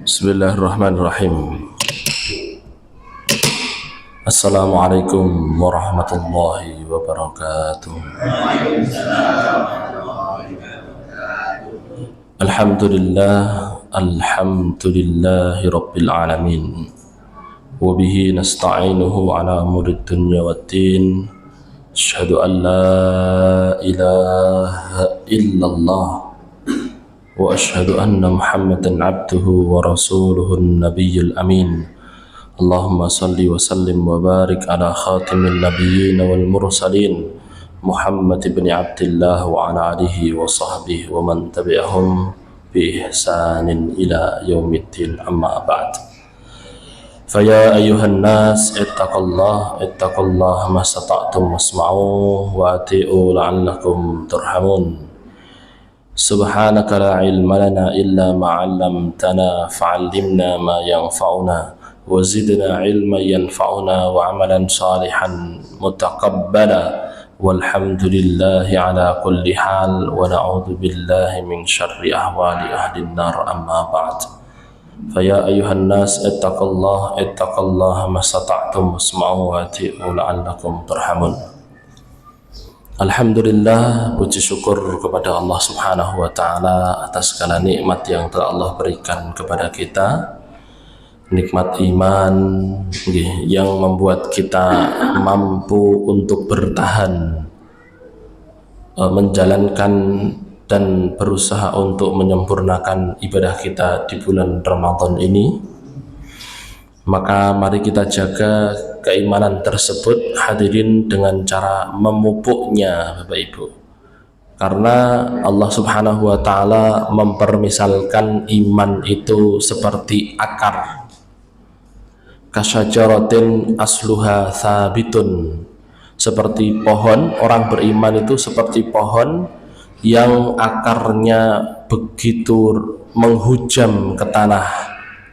Bismillahirrahmanirrahim. Assalamualaikum warahmatullahi wabarakatuh. Alhamdulillahi rabbil alamin. Wabihi nasta'inuhu ala umurid dunya waddin. Asyhadu an la ilaha illallah wa asyhadu anna Muhammadan abduhu wa rasuluhun nabiyyul amin. Allahumma salli wa sallim wa barik ala khatimin nabiyyin wal mursalin Muhammad ibn Abdullah wa ala alihi wa sahbihi wa man tabi'ahum bi ihsanin ila yaumiddin, amma ba'd. Faya ayyuhan nas ittaqullaha mastata'tum wasma'u wa ati'u la'allakum turhamun. Subhanaka la ilma lana illa ma 'allamtana fa'allimna ma yanfa'una wa zidna ilman yanfa'una wa 'amalan salihan mutaqabbala walhamdulillahi ala kulli hal wa na'udzu billahi min syarri ahwali ahlin nar, amma ba'd. Faya ayyuhan nas ittaqullaha mastata'tum wasma'u wa ati'u la'allakum turhamun. Alhamdulillah, puji syukur kepada Allah Subhanahu wa ta'ala atas segala nikmat yang telah Allah berikan kepada kita. Nikmat iman yang membuat kita mampu untuk bertahan, menjalankan dan berusaha untuk menyempurnakan ibadah kita di bulan Ramadan ini. Maka mari kita jaga keimanan tersebut, hadirin, dengan cara memupuknya, Bapak Ibu. Karena Allah Subhanahu wa ta'ala mempermisalkan iman itu seperti akar. Kasyajaratin asluha thabitun. Seperti pohon, orang beriman itu seperti pohon yang akarnya begitu menghujam ke tanah.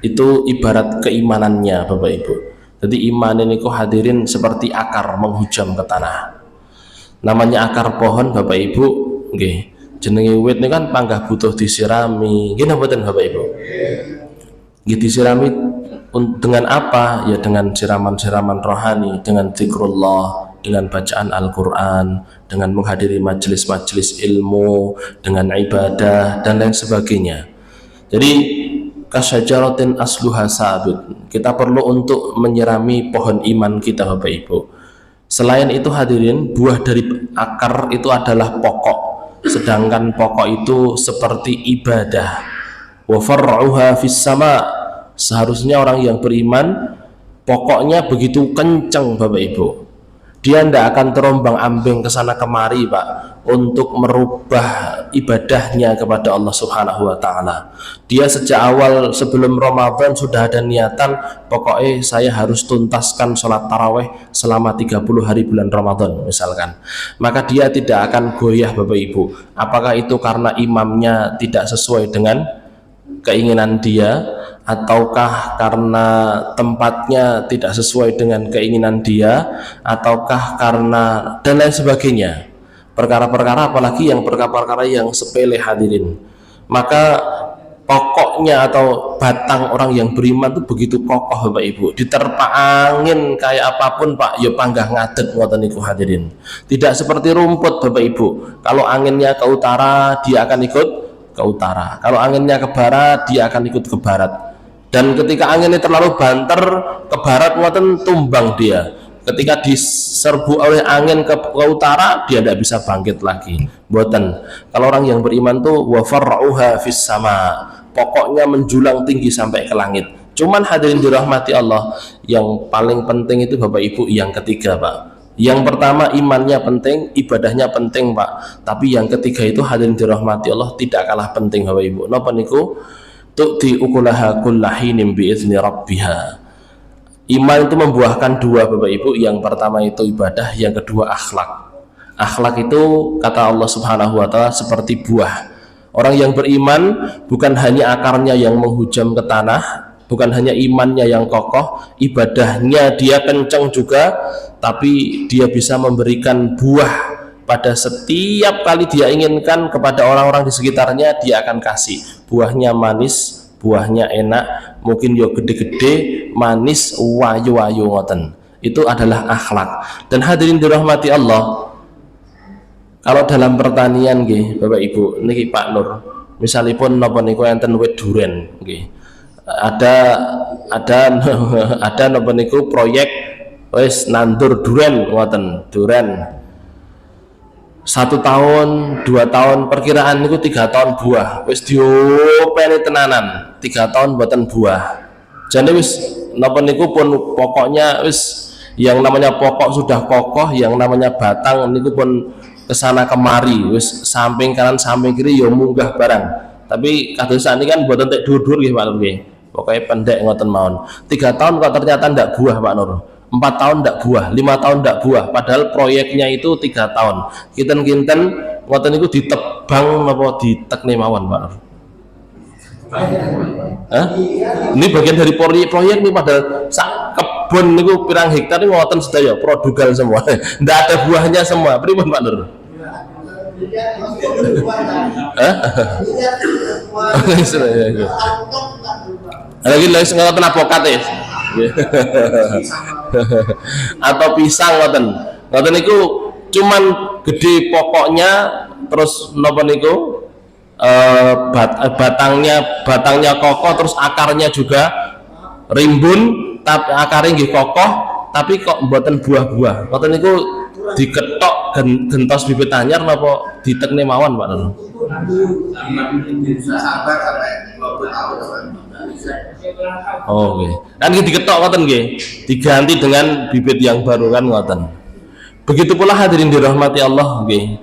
Itu ibarat keimanannya, Bapak Ibu. Jadi iman ini kok, hadirin, seperti akar menghujam ke tanah. Namanya akar pohon, Bapak Ibu, nggih, jenenge wit ini kan panggah butuh disirami. Nggih mboten, Bapak Ibu? Nggih, disirami dengan apa? Ya dengan siraman-siraman rohani, dengan zikrullah, dengan bacaan Al-Qur'an, dengan menghadiri majelis-majelis ilmu, dengan ibadah dan lain sebagainya. Jadi kasyajaratin asluha sabit. Kita perlu untuk menyirami pohon iman kita, Bapak Ibu. Selain itu, hadirin, buah dari akar itu adalah pokok. Sedangkan pokok itu seperti ibadah. Wa far'uha fis sama. Seharusnya orang yang beriman pokoknya begitu kencang, Bapak Ibu. Dia tidak akan terombang-ambing ke sana kemari, Pak, untuk merubah ibadahnya kepada Allah Subhanahu wa ta'ala. Dia sejak awal sebelum Ramadan sudah ada niatan, pokoknya saya harus tuntaskan sholat taraweh selama 30 hari bulan Ramadan misalkan. Maka dia tidak akan goyah, Bapak Ibu. Apakah itu karena imamnya tidak sesuai dengan keinginan dia, ataukah karena tempatnya tidak sesuai dengan keinginan dia, ataukah karena dan lain sebagainya. Perkara-perkara, apalagi yang perkara-perkara yang sepele, hadirin. Maka pokoknya atau batang orang yang beriman itu begitu kokoh Bapak Ibu, diterpa angin kayak apapun Pak ya panggah ngadeg ngoten niku hadirin. Tidak seperti rumput Bapak Ibu, kalau anginnya ke utara dia akan ikut ke utara, kalau anginnya ke barat dia akan ikut ke barat, dan ketika anginnya terlalu banter ke barat ngoten tumbang dia, ketika diserbu oleh angin ke utara dia tidak bisa bangkit lagi. Mboten. Kalau orang yang beriman tuh wa far'uha fis sama, pokoknya menjulang tinggi sampai ke langit. Cuman hadirin dirahmati Allah, yang paling penting itu Bapak Ibu yang ketiga Pak. Yang pertama imannya penting, ibadahnya penting Pak, tapi yang ketiga itu hadirin dirahmati Allah tidak kalah penting Bapak Ibu. Napa niku? Tu'ti ukulaha kullahinin bi'izni rabbiha. Iman itu membuahkan dua Bapak Ibu, yang pertama itu ibadah, yang kedua akhlak. Akhlak itu kata Allah Subhanahu wa taala seperti buah. Orang yang beriman bukan hanya akarnya yang menghujam ke tanah, bukan hanya imannya yang kokoh, ibadahnya dia kencang juga, tapi dia bisa memberikan buah pada setiap kali dia inginkan kepada orang-orang di sekitarnya, dia akan kasih. Buahnya manis, buahnya enak, mungkin yo gede-gede, manis, wayu-wayu ngoten. Itu adalah akhlak. Dan hadirin dirahmati Allah, kalau dalam pertanian nggih Bapak Ibu niki Pak Nur, misalipun napa niku enten wit duren nggih. Ada napa niku proyek wis nandur duren ngoten, duren 1 tahun, 2 tahun, perkiraan niku 3 tahun buah. Wis diopeni tenanan, 3 tahun buatan buah. Jadi wis napa niku pun pokoknya wis yang namanya pokok sudah kokoh, yang namanya batang niku pun kesana kemari, wis samping kanan samping kiri ya munggah barang. Tapi kados sakniki kan mboten tek dhuwur-dhuwur nggih Pak Nur nggih. Pokoke pendek ngoten mawon. 3 tahun kok ternyata ndak buah Pak Nur. 4 tahun ndak buah, 5 tahun ndak buah, padahal proyeknya itu 3 tahun. Kinten-kinten ngoten niku ditebang napa ditekne mawon Pak Nur. Hah? Ini bagian dari proyek nih, padahal sak kebun niku pirang hektar ini ngoten sedaya produgal semua. Ndak ada buahnya semua. Pripun Pak Nur? Hah? Lagi ngoten apokat ya. Atau pisang ngoten niku cuman gede pokoknya, terus napa niku batangnya kokoh, terus akarnya juga rimbun, tapi akarnya nggih kokoh, tapi kok mboten buah-buah. Ngoten niku diketok gentos bibit anyar napa ditekne mawon Pak Nur? Oh nggih. Kan diketok ngoten nggih, diganti dengan bibit yang baru kan ngoten. Begitu pula hadirin dirahmati Allah nggih.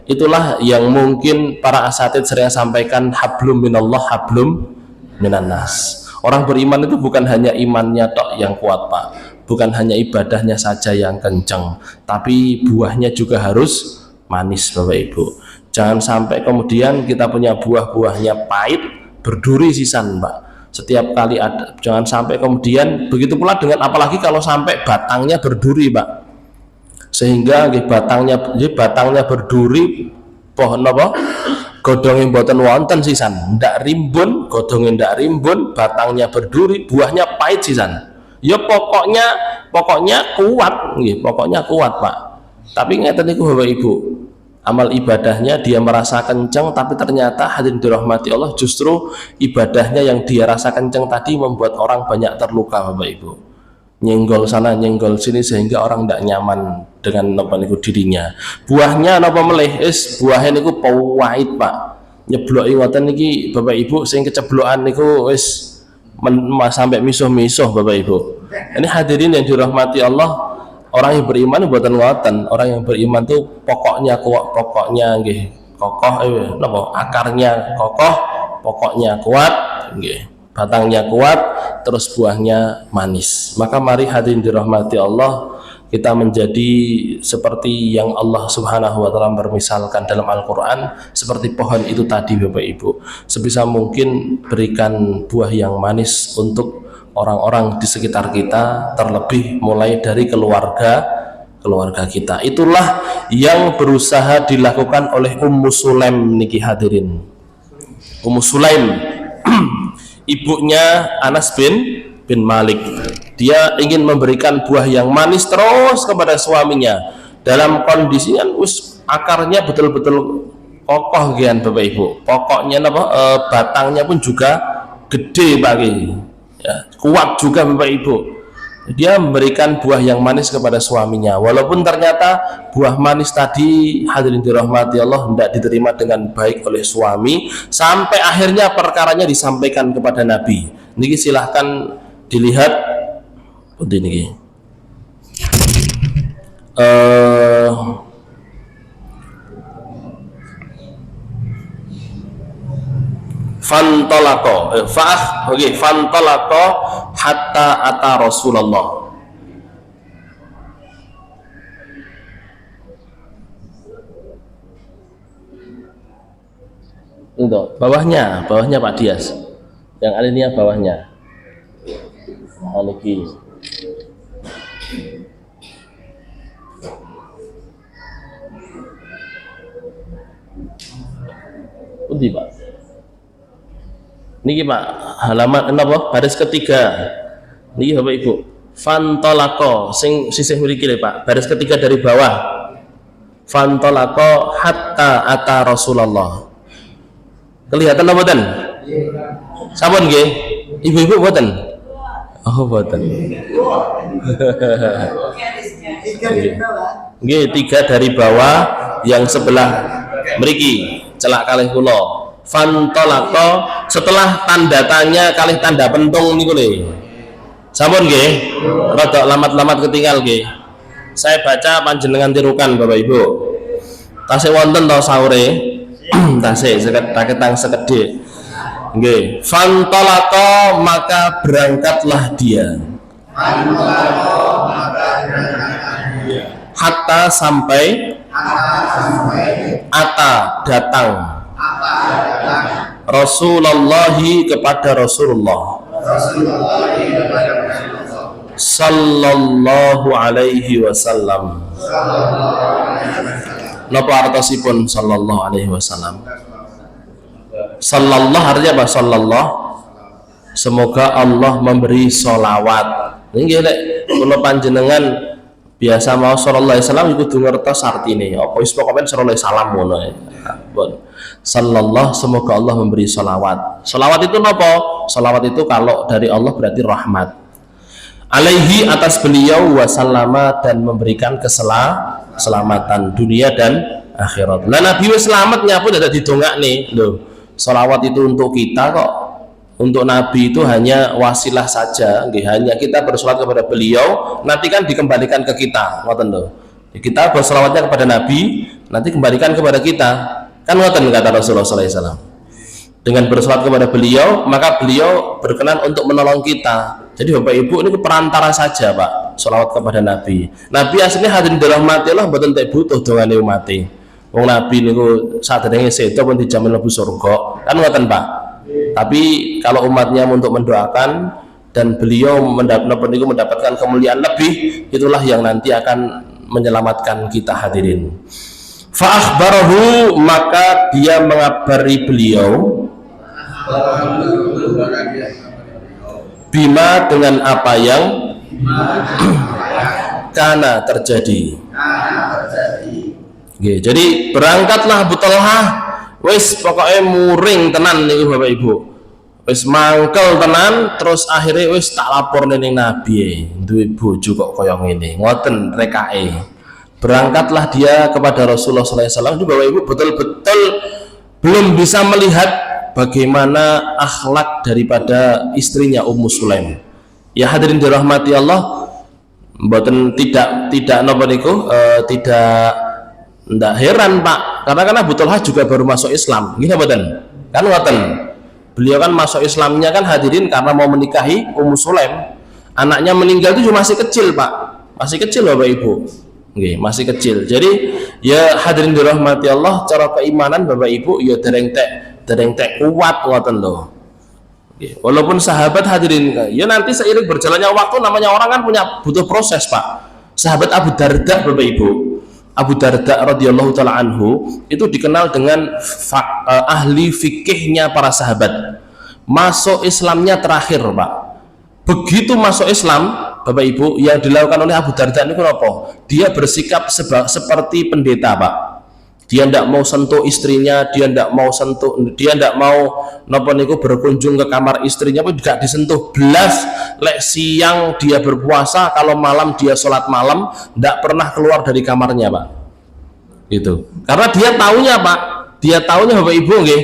Itulah yang mungkin para asatid sering sampaikan, hablum minallah hablum minannas. Orang beriman itu bukan hanya imannya tok yang kuat Pak, bukan hanya ibadahnya saja yang kencang, tapi buahnya juga harus manis Bapak Ibu. Jangan sampai kemudian kita punya buah-buahnya pahit, berduri sisan Pak. Setiap kali ada, jangan sampai kemudian begitu pula dengan, apalagi kalau sampai batangnya berduri Pak, sehingga batangnya berduri, pohon apa godongnya mboten wonten sisan, ndak rimbun, godongnya ndak rimbun, batangnya berduri, buahnya pahit sisan. Ya pokoknya kuat nggih, pokoknya kuat Pak. Tapi ngeten niku Bapak Ibu, amal ibadahnya dia merasa kenceng, tapi ternyata hadirin dirahmati Allah, justru ibadahnya yang dia rasa kenceng tadi membuat orang banyak terluka Bapak Ibu. Nyenggol sana nyenggol sini sehingga orang tidak nyaman dengan napa niku dirinya. Buahnya napa meleh, buahnya niku pahit Pak. Nyebloki ngoten niki Bapak Ibu, sing keceblokan niku wis sampai misuh-misuh Bapak Ibu. Ini hadirin yang dirahmati Allah, orang yang beriman buatan ngoten. Orang yang beriman tuh pokoknya kuat, pokoknya nggih kokoh, napa akarnya kokoh, pokoknya kuat nggih, batangnya kuat, terus buahnya manis. Maka mari hadirin dirahmati Allah, kita menjadi seperti yang Allah Subhanahu wa taala bermisalkan dalam Al-Qur'an, seperti pohon itu tadi Bapak Ibu. Sebisa mungkin berikan buah yang manis untuk orang-orang di sekitar kita, terlebih mulai dari keluarga kita. Itulah yang berusaha dilakukan oleh Ummu Sulaim niki hadirin. Ummu Sulaim ibunya Anas bin Malik. Dia ingin memberikan buah yang manis terus kepada suaminya dalam kondisinya akarnya betul-betul kokoh gian Bapak Ibu. Pokoknya batangnya pun juga gede bagi ya, kuat juga Bapak Ibu. Dia memberikan buah yang manis kepada suaminya, walaupun ternyata buah manis tadi hadirin dirahmati Allah tidak diterima dengan baik oleh suami, sampai akhirnya perkaranya disampaikan kepada Nabi. Niki silahkan dilihat ini fantolako hatta ata Rasulullah. Untuk bawahnya Pak Dias, yang alinea bawahnya aliki. Undi Pak, niki Pak, halaman apa? Baris ketiga. Niki Bapak Ibu. Fantolako sing sisih mriki lho Pak. Baris ketiga dari bawah. Fantolako hatta ata Rasulullah. Kelihatan apa mboten? Sampun nggih? Ibu-ibu mboten? Oh mboten. Nggih, tiga dari bawah yang sebelah mriki celak kalih kula. Fantolako setelah tanda tanya kalih tanda pentung niku lho. Sampun nggih? Rada lamat-lamat ketinggal nggih. Saya baca panjenengan tirukan Bapak Ibu. Tasih wonten to sahure? Tasih seketang sekedhik. Nggih. Fantolako maka berangkatlah dia. Fantolako maka berangkatlah dia. Hatta sampai ata datang. Rasulullahi kepada Rasulullah sallallahu alaihi wasallam. Napa artosipun sallallahu alaihi wasallam? Sallallahu artinya apa? Sallallahu, semoga Allah memberi sholawat. Nggih lek kula panjenengan biasa mau sallallahu alaihi wasallam iku kudu ngertos artine. Apa wis pokoke sallallahu alaihi wasallam ngono ya. Sallallahu, semoga Allah memberi sholawat. Sholawat itu apa? Sholawat itu kalau dari Allah berarti rahmat. Alaihi atas beliau wasallama, dan memberikan keselamatan dunia dan akhirat. Nah Nabi wis selamat nyapa dadak didongakne lho. Sholawat itu untuk kita kok. Untuk Nabi itu hanya wasilah saja, nggih, hanya kita bersolat kepada beliau, nanti kan dikembalikan ke kita, ngoten lho. Kita bersolawatnya kepada Nabi, nanti kembalikan kepada kita. Kan ngoten kata Rasulullah SAW. Dengan bersolat kepada beliau, maka beliau berkenan untuk menolong kita. Jadi Bapak Ibu ini perantara saja Pak, sholawat kepada Nabi. Nabi aslinya hadirin dirahmati Allah mboten tek butuh dongane umat. Wong Nabi niku sadurunge sedo pun dijamin mlebu surga. Kan ngoten Pak. Tapi kalau umatnya untuk mendoakan dan beliau mendapatkan kemuliaan lebih, itulah yang nanti akan menyelamatkan kita hadirin. Fa'akhbarahu, maka dia mengabari beliau bima, dengan apa yang kana terjadi. Oke, jadi berangkatlah Abu Talhah, wis pokoknya muring tenan nih Bapak Ibu, wis mangkel tenan, terus akhirnya wis tak lapor ning Nabi, duwe bojo kok kaya ngene, ngoten rekae. Berangkatlah dia kepada Rasulullah SAW. Ini Bapak Ibu betul-betul belum bisa melihat bagaimana akhlak daripada istrinya Ummu Sulaim. Ya hadirin dirahmati Allah, mboten tidak napa niku tidak heran Pak, karena kan Abu Talhah juga baru masuk Islam, gini mboten? Kan ngoten. Beliau kan masuk Islamnya kan hadirin karena mau menikahi Ummu Sulaim. Anaknya meninggal itu masih kecil Pak, masih kecil Bapak Ibu. Nggih, masih kecil. Jadi ya hadirin dirahmati Allah, cara keimanan Bapak Ibu ya dereng tek kuat ngoten lho. Nggih, walaupun sahabat hadirin, ya nanti seiring berjalannya waktu, namanya orang kan butuh proses Pak. Sahabat Abu Darda Bapak Ibu, Abu Darda radhiyallahu taala anhu itu dikenal dengan ahli fikihnya para sahabat. masuk Islamnya terakhir Pak. Begitu masuk Islam Bapak Ibu, yang dilakukan oleh Abu Darda ini apa? Dia bersikap seperti pendeta Pak. Dia tidak mau sentuh istrinya, dia tidak mau napa niku berkunjung ke kamar istrinya pun juga disentuh belas. Lek siang dia berpuasa, kalau malam dia sholat malam, tidak pernah keluar dari kamarnya Pak. Itu karena dia taunya Pak, dia taunya Bapak Ibu nggih,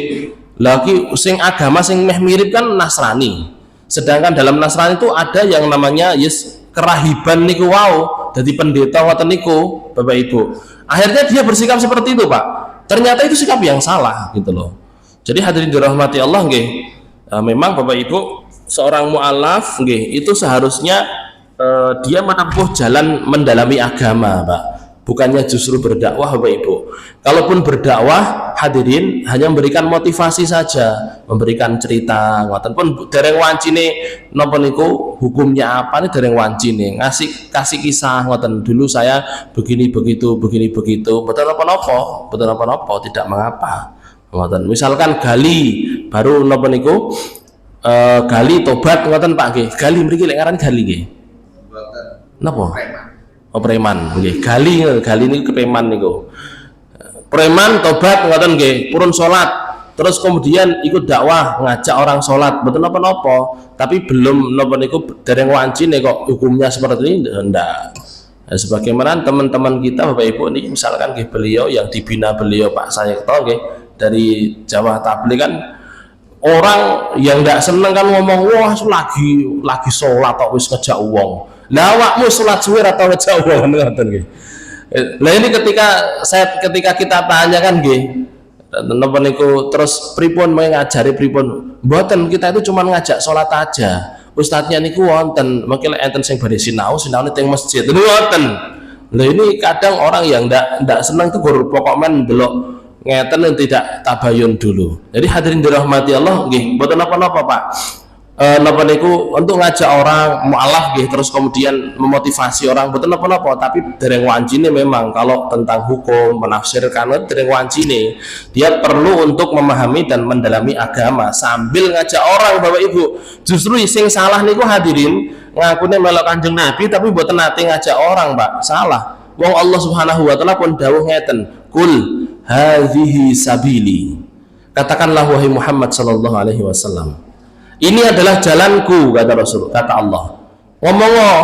lagi sing agama sing meh mirip kan Nasrani. Sedangkan dalam Nasrani itu ada yang namanya kerahiban niku wow, jadi pendeta ngoten niku Bapak Ibu. Akhirnya dia bersikap seperti itu Pak. Ternyata itu sikap yang salah gitu loh. Jadi hadirin dirahmati Allah nggih, memang Bapak Ibu, seorang mu'alaf nggih itu seharusnya dia menempuh jalan mendalami agama Pak. Bukannya justru berdakwah Bapak Ibu. Kalaupun berdakwah hadirin hanya memberikan motivasi saja, memberikan cerita ngoten pun dereng wancine napa niku hukumnya apa nih, dereng wancine kasih kisah ngoten, dulu saya begini begitu betul apa tidak mengapa ngoten. Misalkan gali baru napa niku gali tobat ngoten Pak nggih, gali mriki lek ngaran gali nggih napa preman nggih, gali ini kepreman niku. Preman tobat ngoten nggih, purun salat, terus kemudian ikut dakwah ngajak orang salat, betul napa-napa, tapi belum napa niku dereng wancine kok hukumnya seperti ini ndak. Sebagaimana teman-teman kita Bapak Ibu ini misalkan nggih, beliau yang dibina beliau Pak Sayekto nggih dari Jawa Tabligh kan, orang yang ndak seneng kan ngomong wah lagi salat kok wis ngejak wong. Lah awakmu salat suwe atau ngejak wong ngoten nggih. Lah ini ketika kita tanya kan nggih, napa niku terus pripun ngajari pripun? Mboten, kita itu cuma ngajak salat aja. Ustadznya niku wonten, mungkin enten sing badhe sinau teng masjid. Niku wonten. Lah ini kadang orang yang ndak seneng tuh gur pokok men delok ngeten tidak tabayun dulu. Jadi hadirin dirahmati Allah nggih, mboten napa-napa Pak. Napa niku untuk ngajak orang mu'alaf nggih, terus kemudian memotivasi orang betul napa-napa, tapi dereng wancine memang kalau tentang hukum menafsirkan dereng wancine. Dia perlu untuk memahami dan mendalami agama sambil ngajak orang Bapak Ibu. Justru sing salah niku hadirin ngakune melok Kanjeng Nabi tapi mboten nate ngajak orang Pak. Salah. Wong Allah Subhanahu wa taala pun dawuh ngeten, "Qul hadhihi sabili." Katakanlah wahai Muhammad sallallahu alaihi wasallam, ini adalah jalanku, kata Rasul, kata Allah. Ngomong,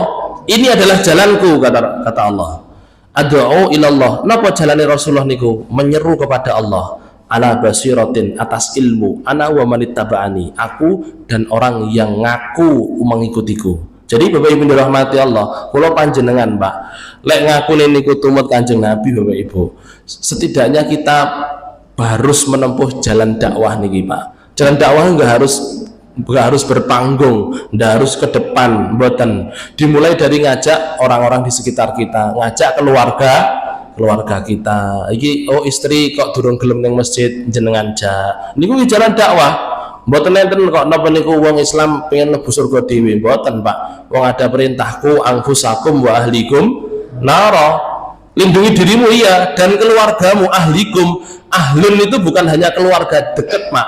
ini adalah jalanku, kata Allah. Ad'u ilallah. Napa jalane Rasulullah niku? Menyeru kepada Allah. Ala basiratin, atas ilmu. Ana wa manittaba'ani. Aku dan orang yang ngaku mengikutiku. Jadi Bapak Ibu dirahmati Allah, kula panjenengan Pak, lek ngaku niku tumut Kanjeng Nabi Bapak Ibu, setidaknya kita harus menempuh jalan dakwah niki Pak. Jalan dakwah enggak harus berpanggung, ndak harus ke depan, mboten. Dimulai dari ngajak orang-orang di sekitar kita, ngajak keluarga kita. Iki istri kok durung gelem ning masjid jenengan jak. Niku jalan dakwah. Mboten enten kok napa niku wong Islam pengen mlebu surga dhewe, mboten Pak. Wong ada perintahku angfusakum wa ahlikum nara. Lindungi dirimu iya dan keluargamu, ahlikum. Ahlun itu bukan hanya keluarga dekat Pak.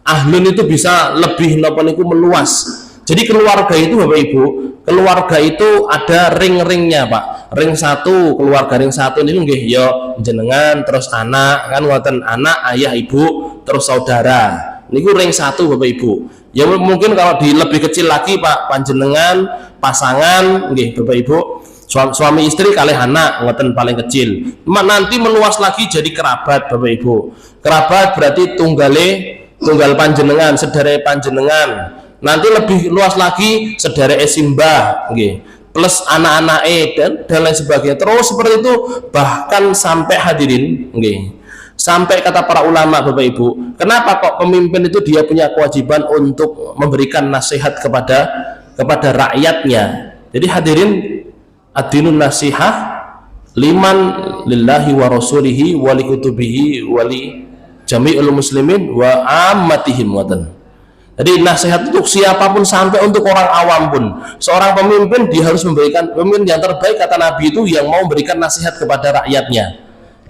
Ahlun itu bisa lebih napa niku meluas. Jadi keluarga itu Bapak Ibu, keluarga itu ada ring-ringnya Pak. Ring satu, keluarga ring satu niku nggih ya jenengan, terus anak, kan ngoten, anak, ayah, ibu, terus saudara. Niku ring satu Bapak Ibu. Ya mungkin kalau di lebih kecil lagi Pak, panjenengan, pasangan nggih Bapak Ibu, suami istri kalih anak ngoten paling kecil. Nanti meluas lagi jadi kerabat Bapak Ibu. Kerabat berarti tunggal panjenengan, sedherek panjenengan. Nanti lebih luas lagi sedherek simbah nggih, plus anak-anake dan lain sebagainya. Terus seperti itu bahkan sampai hadirin nggih. Sampai kata para ulama Bapak Ibu, kenapa kok pemimpin itu dia punya kewajiban untuk memberikan nasihat kepada rakyatnya. Jadi hadirin, ad-dinun nasihah liman lillahi wa rasulihi wa li kutubihi wa li jami'ul muslimin wa ammatihim watan. Jadi nasihat untuk siapapun sampai untuk orang awam pun. Seorang pemimpin dia harus memberikan, pemimpin yang terbaik kata Nabi itu yang mau memberikan nasihat kepada rakyatnya.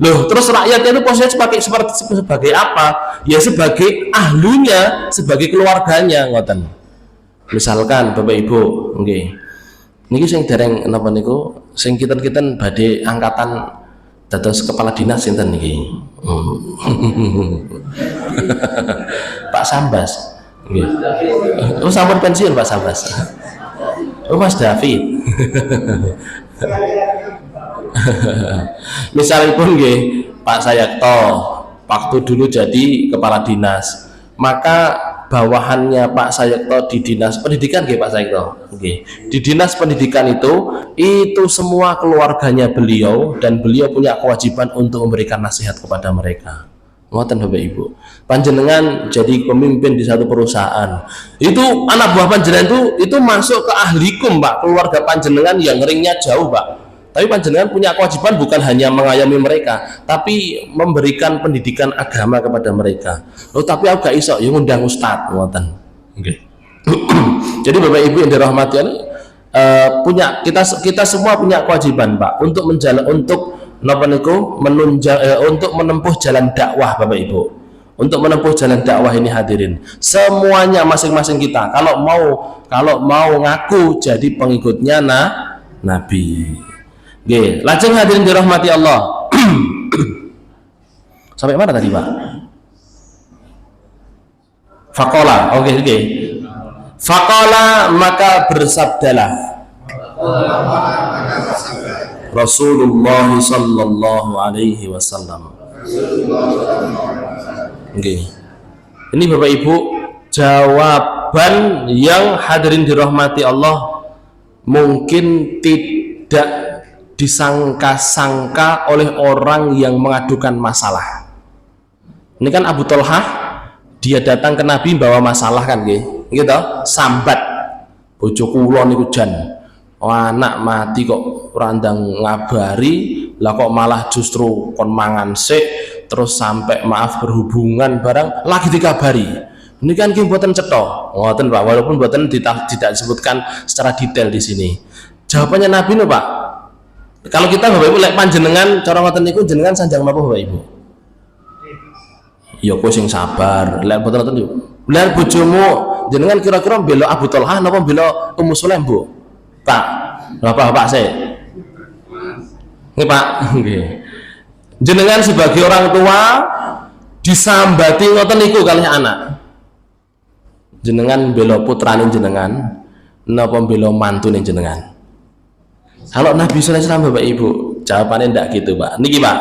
Loh, terus rakyatnya itu posisinya sebagai apa? Ya sebagai ahlunya, sebagai keluarganya, ngoten. Misalkan Bapak Ibu, nggih. Niki sing dereng napa niku, sing kinten-kinten badhe angkatan dados kepala dinas sinten niki? Pak Sambas. Nggih. Oh, sampun pensiun Pak Sambas. Oh, Mas David. Misalipun nggih Pak Sayakto waktu dulu jadi kepala dinas, maka bawahannya Pak Sayakto di dinas pendidikan nggih Pak Sayakto nggih. Di dinas pendidikan itu semua keluarganya beliau, dan beliau punya kewajiban untuk memberikan nasihat kepada mereka. Ngoten Bapak Ibu. Panjenengan jadi pemimpin di satu perusahaan, itu anak buah panjenengan itu masuk ke ahlikum Pak, keluarga panjenengan yang ringnya jauh Pak. Tapi panjenengan punya kewajiban bukan hanya mengayomi mereka, tapi memberikan pendidikan agama kepada mereka. Loh, tapi aku gak iso, ya ngundang ustad, ngoten. Okay. Jadi Bapak Ibu yang dirahmati punya kita semua punya kewajiban Pak untuk untuk menempuh jalan dakwah Bapak Ibu. Untuk menempuh jalan dakwah ini hadirin, semuanya masing-masing kita kalau mau ngaku jadi pengikutnya Nabi. Oke, lajeng hadirin dirahmati Allah. Sampai mana tadi Pak? Faqala, oke. Faqala, maka bersabdalah Rasulullah sallallahu alaihi wasallam. Oke. Ini Bapak Ibu jawaban yang hadirin dirahmati Allah mungkin tidak disangka-sangka oleh orang yang mengadukan masalah. Ini kan Abu Thalhah, dia datang ke Nabi bawa masalah kan gitu, sambat bojo kula niku jan anak mati kok randang ngabari, lah kok malah justru kon mangan sik, terus sampai maaf berhubungan barang lagi dikabari. Ini kan ki mboten cetha, ngoten Pak, walaupun mboten tidak disebutkan secara detail di sini. Jawabannya Nabi nih Pak. Kalau kita Bapak Ibu lek panjenengan cara ngoten niku jenengan sanjang napa Bapak Ibu? Ya kowe sing sabar. Lek mboten ngoten yo. Lek bojomu jenengan kira-kira bela Abu Thalhah napa bela Ummu Sulaim, Bu? Pak. Bapak sik. Nggih Pak, nggih. Jenengan sebagai orang tua disambati ngoten niku kalih anak. Jenengan bela putrane jenengan napa bela mantune jenengan? Kalau Nabi sallallahu alaihi wasallam Bapak Ibu jawabannya tidak gitu Pak. Niki Pak,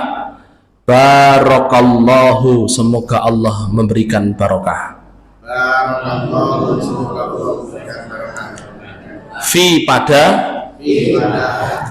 barakallahu, semoga Allah memberikan barokah. Barakallahu, semoga Allah memberikan barokah. Pada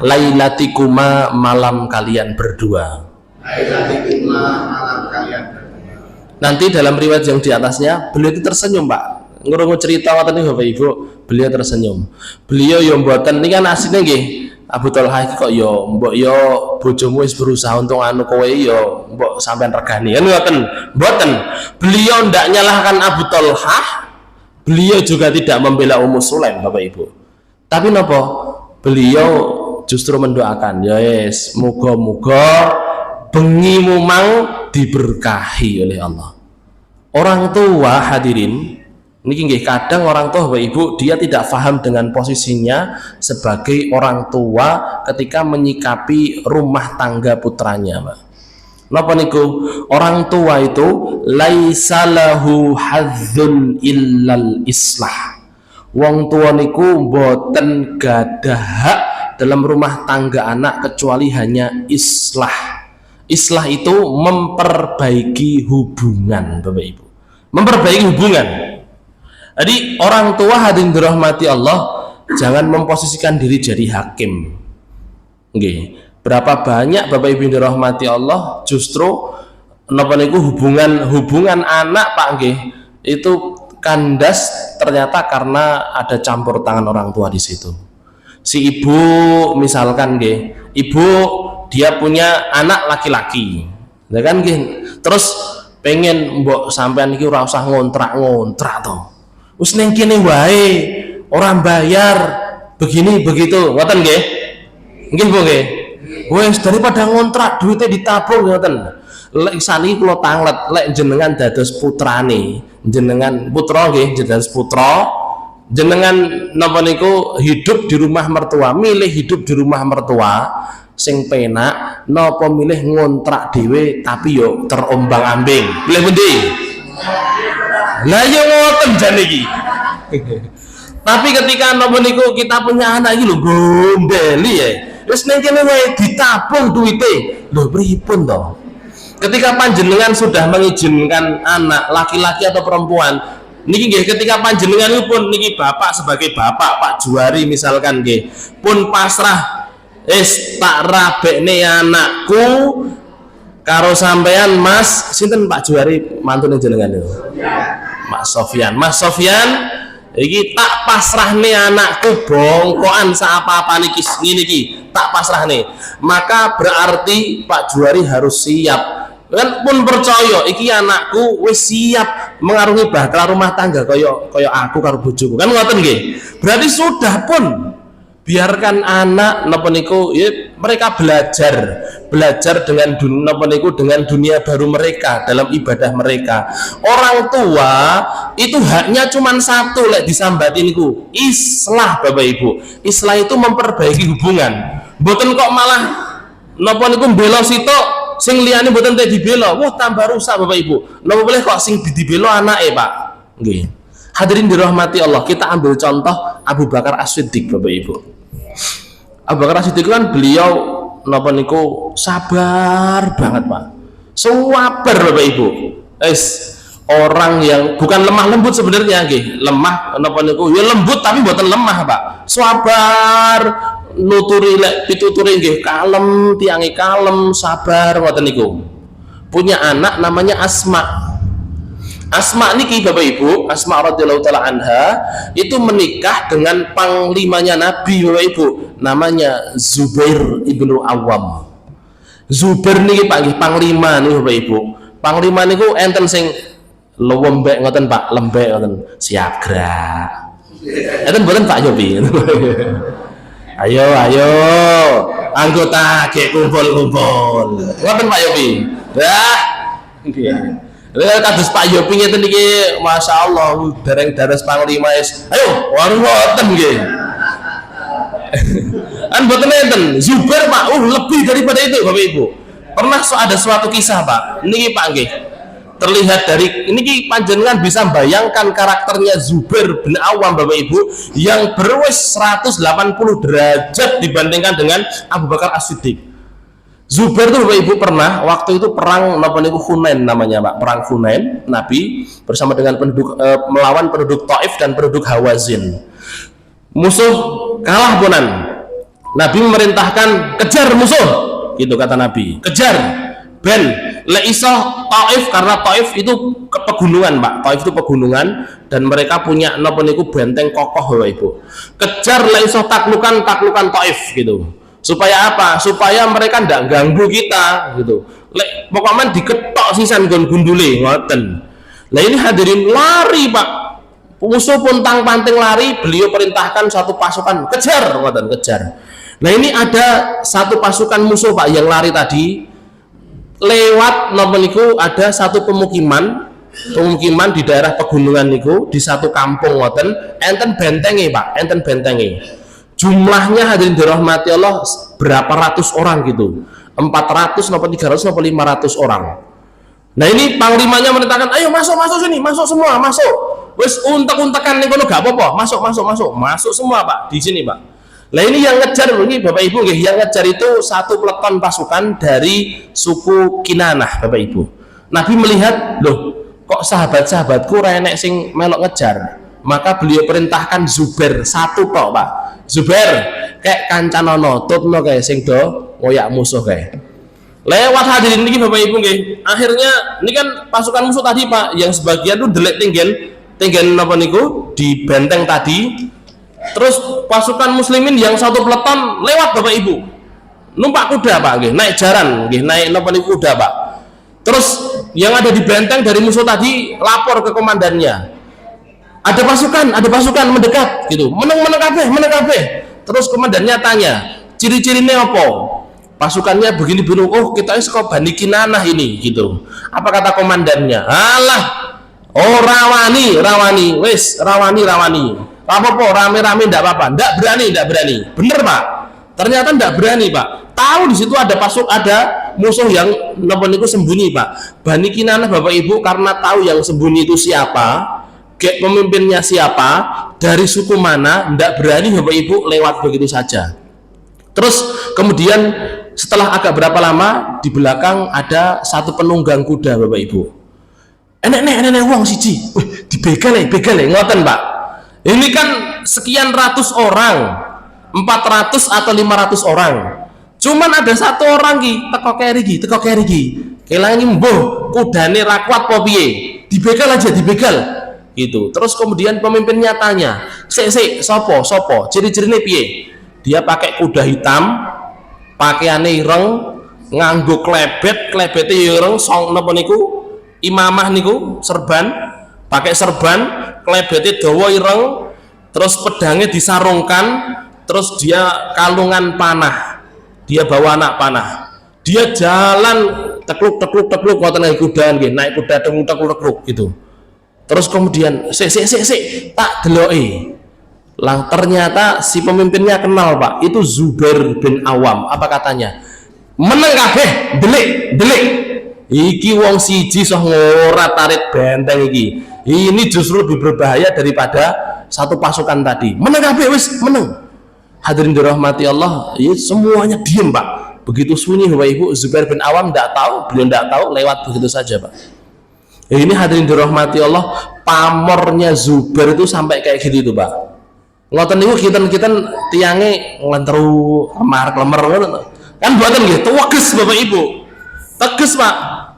lailatikuma, malam kalian berdua. Lailatikuma, malam kalian berdua. Nanti dalam riwayat yang di atasnya beliau itu tersenyum Pak. Ngurungu cerita waktu ini Bapak Ibu, beliau tersenyum. Beliau yang buatan ini kan aslinya nggih. Abu Thalhah iki kok yo mbok yo bojomu wis berusaha untuk anu kowe yo mbok sampean regani. Kan mboten. Beliau ndak nyalahkan Abu Thalhah. Beliau juga tidak membela Ummu Sulaim Bapak Ibu. Tapi napa? Beliau justru mendoakan, ya yes, muga-muga bengimu mang diberkahi oleh Allah. Orang tua hadirin, niki nggih kadang orang tua Bapak Ibu dia tidak paham dengan posisinya sebagai orang tua ketika menyikapi rumah tangga putranya, Pak. Napa niku? Orang tua itu laisa lahu hadzun illal islah. Wong tua niku mboten gadah hak dalam rumah tangga anak kecuali hanya islah. Islah itu memperbaiki hubungan, Bapak Ibu. Memperbaiki hubungan. Jadi orang tua hadirin dirahmati Allah, jangan memposisikan diri jadi hakim. Nggih. Berapa banyak Bapak Ibu dirahmati Allah justru napa niku hubungan anak Pak nggih itu kandas ternyata karena ada campur tangan orang tua di situ. Si ibu misalkan nggih, ibu dia punya anak laki-laki. Ya kan nggih. Terus pengen mbok sampean iki ora usah ngontrak to. Wis ning kene wae, orang bayar begini begitu, ngoten nggih? Nggih Bu nggih. wes daripada ngontrak duitnya ditabung ngoten. Lek saniki kula tanglet lek jenengan dados putrane, jenengan putra nggih, dados putra, jenengan napa niku hidup di rumah mertua, milih hidup di rumah mertua sing penak napa milih ngontrak dhewe tapi yo terombang-ambing. Pilih pundi? Lah yo ngoten jan iki. Tapi ketika napa niku kita punya anak iki lho gombeli ya. Wis ning kene wae ditabung duite. Lho pripun to? Ketika panjenengan sudah mengizinkan anak laki-laki atau perempuan niki nggih, ketika panjenengan pun niki bapak sebagai bapak Pak Juari misalkan nggih pun pasrah tak rabekne anakku karo sampean Mas sinten Pak Juari mantune jenengan niku Mas Sofyan iki tak pasrahne anakku bongkoan apa-apa niki ngene iki tak pasrahne, maka berarti Pak Juari harus siap kan pun percaya iki anakku wis siap mengarungi bahtera rumah tangga kaya aku karo bojoku kan ngoten nggih. Berarti sudah pun biarkan anak napa niku ya, mereka belajar dengan napa niku dengan dunia baru mereka dalam ibadah mereka. Orang tua itu haknya cuma satu lek disambati niku islah Bapak Ibu. Islah itu memperbaiki hubungan. Mboten kok malah napa niku mbela sitok sing liyane mboten teh dibela, wah tambah rusak Bapak Ibu. Napa boleh kok sing dibela anake, Pak? Nggih. Hadirin dirahmati Allah, kita ambil contoh Abu Bakar As-Siddiq Bapak Ibu. Abu Bakar As-Siddiq kan beliau napa niku sabar banget, Pak. Sabar Bapak Ibu. Orang yang bukan lemah lembut sebenarnya nggih. Lemah napa niku ya lembut tapi mboten lemah, Pak. Sabar nuturi lek pituturi nggih kalem, tiange kalem, sabar ngoten niku. Punya anak namanya Asma. Asma niki Bapak Ibu, Asma radhiyallahu taala anha itu menikah dengan panglimanya Nabi Bapak Ibu, namanya Zubair ibnu Awam. Zubair niki Pak nggih panglima niku Bapak Ibu. Panglima niku enten sing lembek ngoten Pak, lembek ngoten, siagra. Enten mboten Pak Yopi. Ayo anggota ge kumpul ngoten Pak Yopi. Dah nggih. Lha kados Pak Yopi ngeten iki masyaallah dereng dados panglima wis. Ayo ngoten nggih. Kan mboten enten Zubair Pak, lebih daripada itu Bapak Ibu. Pernah ada suatu kisah Pak. Niki Pak nggih. Terlihat dari ini panjenengan bisa bayangkan karakternya Zubair bin Awam Bapak Ibu yang berwis 180 derajat dibandingkan dengan Abu Bakar As-Siddiq. Zubair itu Bapak Ibu pernah waktu itu perang napa niku Hunain namanya Pak, perang Hunain Nabi bersama dengan penduduk melawan penduduk Taif dan penduduk Hawazin. Musuh kalah punan. Nabi memerintahkan kejar musuh, gitu kata Nabi. Kejar ben le iso Taif, karena Taif itu pegunungan Pak. Taif itu pegunungan dan mereka punya napa niku benteng kokoh Bapak Ibu. Kejar le iso taklukan Taif gitu. Supaya apa? Supaya mereka ndak ganggu kita gitu. Lek pokoknya diketok sisan gon gundule ngoten. Lah ini hadirin lari Pak. Musuh pun tang panting lari, beliau perintahkan satu pasukan kejar ngoten, kejar. Nah ini ada satu pasukan musuh Pak yang lari tadi lewat napa niku ada satu pemukiman di daerah pegunungan niku di satu kampung ngoten enten bentenge Pak, enten bentenge. Jumlahnya hadirin dirahmati Allah berapa ratus orang gitu, 400 napa 300 napa 500 orang. Nah ini panglimanya memerintahkan ayo masuk sini, masuk semua, masuk wis untek-untekan niku gak apa-apa, masuk semua Pak di sini Pak. Nah ini yang ngejar ini Bapak Ibu, yang ngejar itu satu peleton pasukan dari suku Kinanah Bapak Ibu. Nabi melihat, loh kok sahabat-sahabatku renek sing melok ngejar, maka beliau perintahkan Zubair satu tok Pak. Zubair kayak kancanono tutno kayak sing do ngoyak musuh kayak. Lewat hadirin ini Bapak Ibu nggih. Akhirnya ini kan pasukan musuh tadi Pak, yang sebagian tuh delek tinggal napa niku di benteng tadi. Terus pasukan muslimin yang satu peleton lewat Bapak Ibu numpak kuda Pak nggih, naik jaran nggih, naik napa niku kuda Pak. Terus yang ada di benteng dari musuh tadi lapor ke komandannya, ada pasukan mendekat gitu, meneng kabeh. Terus komandannya tanya ciri-cirinya apa, pasukannya begini, oh kita ini kok Bani Kinanah ini gitu. Apa kata komandannya? Alah, oh rawani, wes rawani. Apa-apa, rame-rame ndak apa-apa, ndak berani. Bener Pak, ternyata ndak berani Pak. Tahu di situ ada musuh yang napa niku sembunyi Pak. Bani Kinanah Bapak Ibu karena tahu yang sembunyi itu siapa, pemimpinnya siapa, dari suku mana, ndak berani Bapak Ibu lewat begitu saja. Terus kemudian setelah agak berapa lama di belakang ada satu penunggang kuda Bapak Ibu. Enek wong siji, dibegal ngoten Pak. Ini kan sekian ratus orang, 400 atau 500 orang. Cuman ada satu orang teko keri. Kelangi mbuh kudane ra kuat apa piye? Dibegal gitu. Terus kemudian pemimpinnya tanya, "Sik, sopo? Ciri-cirine piye?" Dia pakai kuda hitam, pakaiane ireng, nganggo klebete ireng, song napa niku? Imamah niku serban, pakai serban, klebete dawa ireng, terus pedangnya disarungkan, terus dia kalungan panah, dia bawa anak panah, dia jalan tekluk ngoten kuda nggih, naik kuda tekluk gitu. Terus kemudian sik tak deloke. Lah ternyata si pemimpinnya kenal Pak, itu Zubair bin Awam. Apa katanya? Meneng kabeh, delik. Iki wong siji soh ngora tarik benteng iki. Ini justru lebih berbahaya daripada satu pasukan tadi. Meneng kabeh wis meneng. Hadirin dirahmati Allah, ya semuanya diem Pak. Begitu sunyi Bapak Ibu, Zubair bin Awam beliau tidak tahu lewat begitu saja Pak. Ini hadirin dirahmati Allah, pamornya Zubair itu sampai kayak gitu itu Pak. Ngoten niku kita tiange nglenteru lemar kan buatan nggih teges Bapak Ibu. Teges Pak.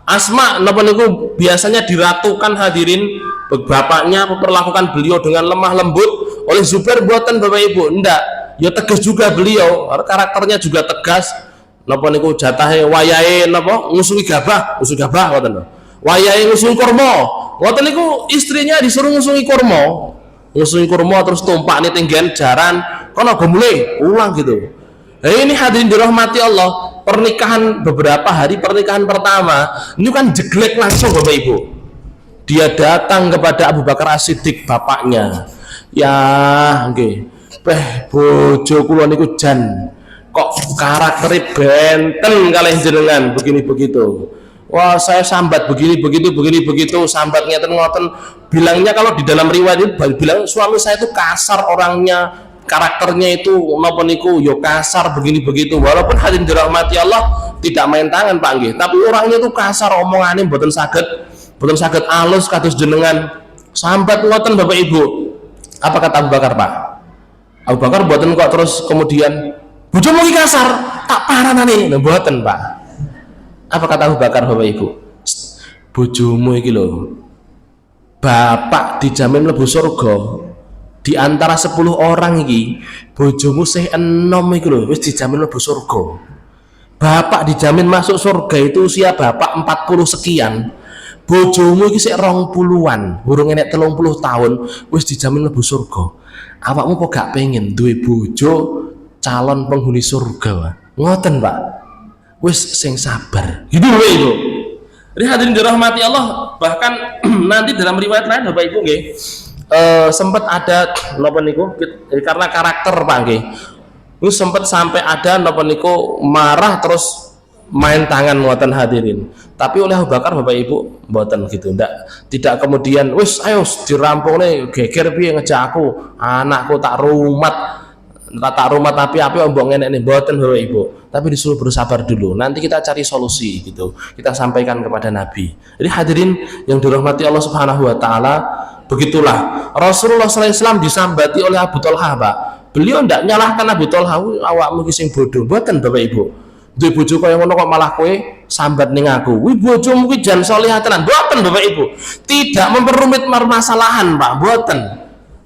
Asma napa niku biasanya diratukan hadirin, bapaknya memperlakukan beliau dengan lemah lembut. Oleh Zubair buatan Bapak Ibu ndak, ya tegas juga beliau, karakternya juga tegas. Napa niku jatahe wayahe napa ngusungi gabah ngoten. Wayahe ngusungi kurma. Ngoten niku istrinya disuruh ngusungi kurma terus tumpakne tinggian jaran, kono go mulih ulang gitu. Ini hadirin dirahmati Allah, beberapa hari pernikahan pertama ini kan jeglek langsung Bapak Ibu. Dia datang kepada Abu Bakar As-Siddiq bapaknya. Ya nggih, bojo kula niku jan kok karaktere benten kalih jenengan begini begitu. Wah, saya sambat begini begitu, sambat ngeten ngoten. Bilangnya kalau di dalam riwayat itu bilang suami saya itu kasar orangnya, karakternya itu napa niku yo kasar begini begitu. Walaupun hadirin dirahmati Allah tidak main tangan Pak nggih, tapi orangnya itu kasar, omongane mboten saged alus kados jenengan. Sambat ngoten Bapak Ibu. Apa kata Abu Bakar Pak? Abu Bakar mboten kok terus kemudian bojomu iki kasar, tak paranane. Mboten Pak. Apa kata Abu Bakar Bapak Ibu? Bojomu iki lho, bapak dijamin mlebu surga. Di antara 10 orang iki bojomu sih 6 iki lho wis dijamin mlebu surga. Bapak dijamin masuk surga itu usia bapak 40 sekian. Bojomu iki sik 20-an, urung enek 30 tahun wis dijamin mlebu surga. Awakmu kok gak pengen duwe bojo calon penghuni surga? Ngoten Pak. Wis sing sabar. Gitu Bapak Ibu. Jadi hadirin dirahmati Allah, bahkan nanti dalam riwayat lain Bapak Ibu nggih, sempat ada napa niku karena karakter Pak nggih. Itu sempat sampai ada napa niku marah terus main tangan ngoten hadirin. Tapi oleh Abu Bakar Bapak Ibu mboten gitu, tidak kemudian wis ayo dirampungnya geger piye ngejak aku, anakku tak rumat tapi mbok ngene mboten Bapak Ibu. Tapi disuruh bersabar dulu, nanti kita cari solusi gitu, kita sampaikan kepada Nabi. Jadi hadirin yang dirahmati Allah Subhanahu wa taala, begitulah Rasulullah SAW disambati oleh Abu Thalhah Pak. Beliau tidak nyalahkan Abu Thalhah, awakmu ki sing bodoh. Mboten Bapak Ibu. Duwe bojo kaya ngono kok malah kowe sambat ning aku. Kuwi bojomu ki jan salihah tenan. Mboten Bapak Ibu. Tidak memperumit permasalahan Pak, mboten.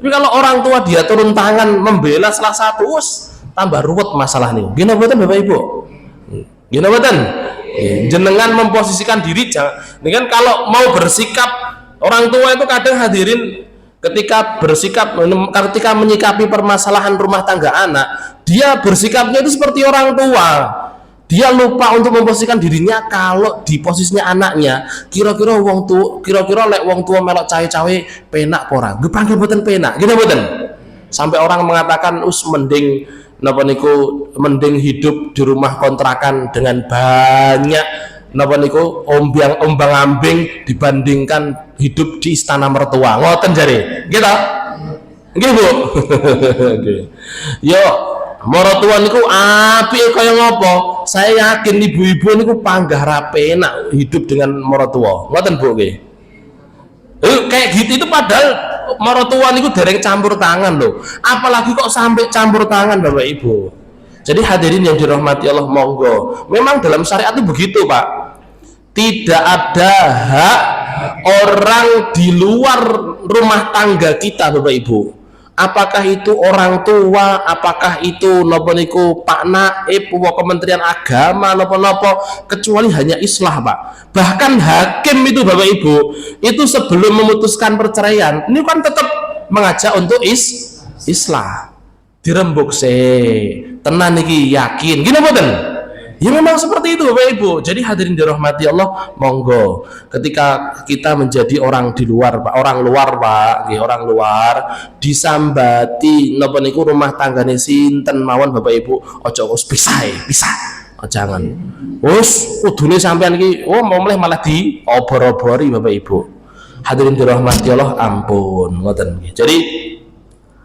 Tapi kalau orang tua dia turun tangan membela salah satu, tambah ruwet masalah nih. Gini mboten Bapak Ibu. Gini mboten. Jenengan memposisikan diri, ini kan kalau mau bersikap, orang tua itu kadang hadirin ketika menyikapi permasalahan rumah tangga anak, dia bersikapnya itu seperti orang tua. Dia lupa untuk memposisikan dirinya kalau di posisinya anaknya. Kira-kira lek wong tua melok cawe-cawe penak pora. Gepanggil boten penak. Gitu boten. Sampai orang mengatakan mending napa niku mending hidup di rumah kontrakan dengan banyak napa niku ombang-ambing dibandingkan hidup di istana mertua. Ngoten jare. Gitu. Nggih, Bu. Nggih. Yo maratuwa niku apike kaya ngopo? Saya yakin ibu-ibu niku panggah rapi enak hidup dengan maratuwa. Ngoten Bu nggih. Kayak gitu itu padahal maratuwa niku dereng campur tangan loh. Apalagi kok sampai campur tangan Bapak Ibu. Jadi hadirin yang dirahmati Allah, monggo. Memang dalam syariat itu begitu, Pak. Tidak ada hak orang di luar rumah tangga kita, Bapak Ibu. Apakah itu orang tua, apakah itu nopo niku Pak Naib, Kementerian Agama, nopo-nopo, kecuali hanya islah, Pak. Bahkan hakim itu Bapak Ibu, itu sebelum memutuskan perceraian, ini kan tetap mengajak untuk islah. Dirembuk tenan niki yakin, gini boten? Ya memang seperti itu Bapak Ibu. Jadi hadirin dirahmati Allah, monggo ketika kita menjadi orang di luar, Pak, orang luar, Pak, orang luar disambati napa niku rumah tanggane sinten mawon Bapak Ibu, aja wis pisah. Oh, jangan. Wis kudune sampean iki mau malah di obor-obori Bapak Ibu. Hadirin dirahmati Allah, ampun ngoten nggih. Jadi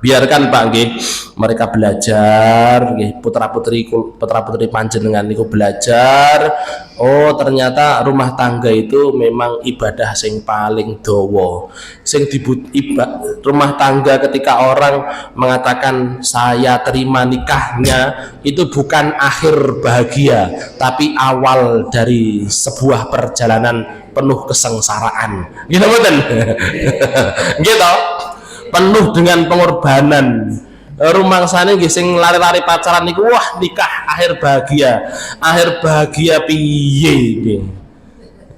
biarkan Pak nggih mereka belajar nggih, putra-putri panjenengan niku belajar. Oh ternyata rumah tangga itu memang ibadah sing paling dawa, sing rumah tangga ketika orang mengatakan saya terima nikahnya itu bukan akhir bahagia tapi awal dari sebuah perjalanan penuh kesengsaraan gitu mboten. Gitu penuh dengan pengorbanan. Rumangsane nggih sing lari-lari pacaran niku wah nikah akhir bahagia piye nggih.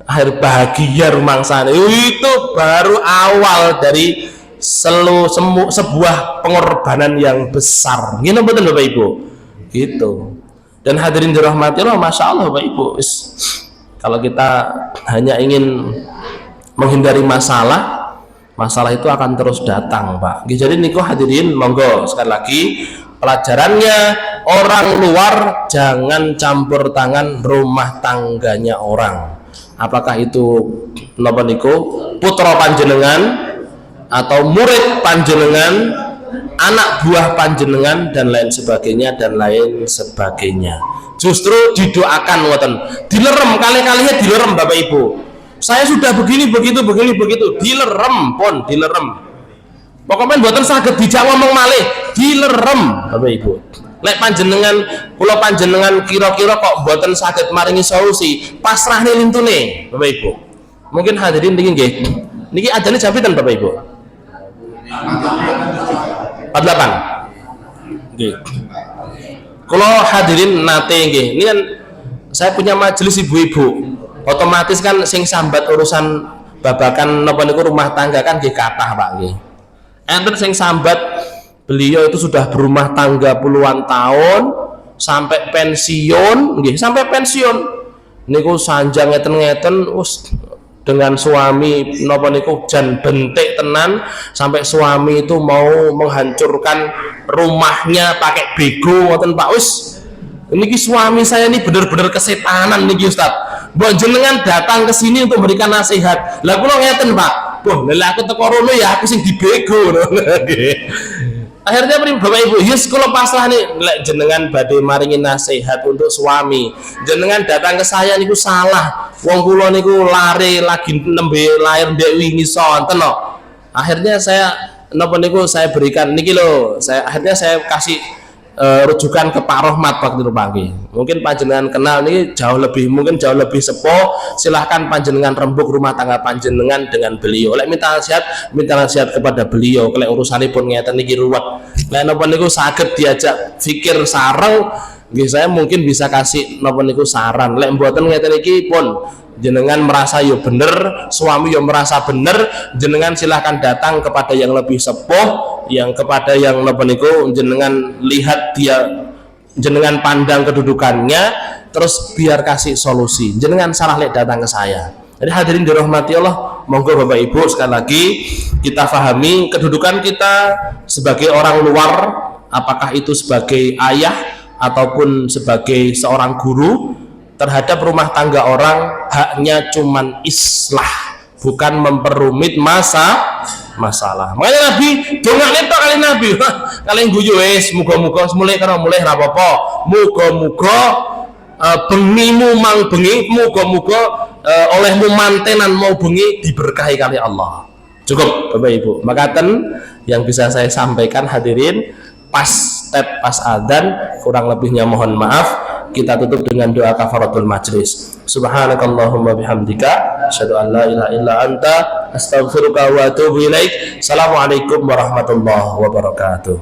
Akhir bahagia rumangsane itu baru awal dari sebuah pengorbanan yang besar. Ngene mboten Bapak Ibu? Gitu. Dan hadirin dirahmati Allah, Masya Allah Bapak Ibu, kalau kita hanya ingin menghindari masalah itu akan terus datang, Pak. Jadi niku hadirin monggo sekali lagi pelajarannya, orang luar jangan campur tangan rumah tangganya orang. Apakah itu napa niku putra panjenengan atau murid panjenengan, anak buah panjenengan dan lain sebagainya. Justru didoakan ngoten. Dilerem kali-kalinya dilerem Bapak Ibu. Saya sudah begini begitu dilerem. Pokoknya buatan saged dijak ngomong malih dilerem Bapak Ibu. Lek panjenengan kula panjenengan kira-kira kok buatan saged maringi solusi, pasrahne lintune Bapak Ibu. Mungkin hadirin niki nggih. Niki ajane jam pinten Bapak Ibu? 48. Nggih. Kula hadirin nate nggih. Ini kan saya punya majelis ibu-ibu. Otomatis kan sing sambat urusan babakan napa niku rumah tangga kan nggih kathah Pak nggih. Enten sing sambat beliau itu sudah berumah tangga puluhan tahun sampai pensiun nggih, sampai pensiun niku sanjang ngeten-ngeten dengan suami napa niku jan bentik tenan, sampai suami itu mau menghancurkan rumahnya pakai bego ngoten Pak. Niki suami saya ini benar-benar kesetanan niki Ustaz. Mbok jenengan datang ke sini untuk memberikan nasihat. Lah kula ngeten, Pak. Lah aku teko rono ya aku sing dibego. Akhirnya Bapak Ibu, yes kula pasrah nih lek jenengan badhe maringi nasihat untuk suami. Jenengan datang ke saya niku salah. Wong kula niku lari lagi nembe lahir ndek wingi sonten no. Akhirnya saya napa niku saya berikan niki lho. Akhirnya saya kasih rujukan ke Pak Rohmat waktu itu pagi. Mungkin panjenengan kenal ini mungkin jauh lebih sepuh. Silahkan panjenengan rembuk rumah tangga panjenengan dengan beliau. Lek minta nasihat kepada beliau. Lek urusannya pun ngeten niki ruwet. Lek napa niku saged diajak fikir sareng, nggih saya mungkin bisa kasih napa niku saran. Lek mboten ngeten niki pun jenengan merasa yo bener, suami yo merasa bener, jenengan silahkan datang kepada yang lebih sepuh, yang kepada yang napa niku jenengan lihat dia, jenengan pandang kedudukannya, terus biar kasih solusi. Jenengan salah lek datang ke saya. Jadi hadirin dirahmati Allah, monggo Bapak Ibu sekali lagi kita fahami kedudukan kita sebagai orang luar, apakah itu sebagai ayah ataupun sebagai seorang guru terhadap rumah tangga orang, haknya cuman islah, bukan memperumit masalah. Makanya Nabi dongakne tok kali Nabi. Kalian guyu wis muga-muga mulai karo mulai ra apa-apa. Muga-muga bengimu mang bengi, muga-muga olehmu mantenan mau bengi diberkahi kali Allah. Cukup Bapak Ibu. Makaten yang bisa saya sampaikan hadirin, pas adzan, kurang lebihnya mohon maaf. Kita tutup dengan doa kafaratul majlis. Subhanakallahumma bihamdika asyhadu an la ilaha illa anta astaghfiruka wa atubu ilaik. Assalamualaikum warahmatullahi wabarakatuh.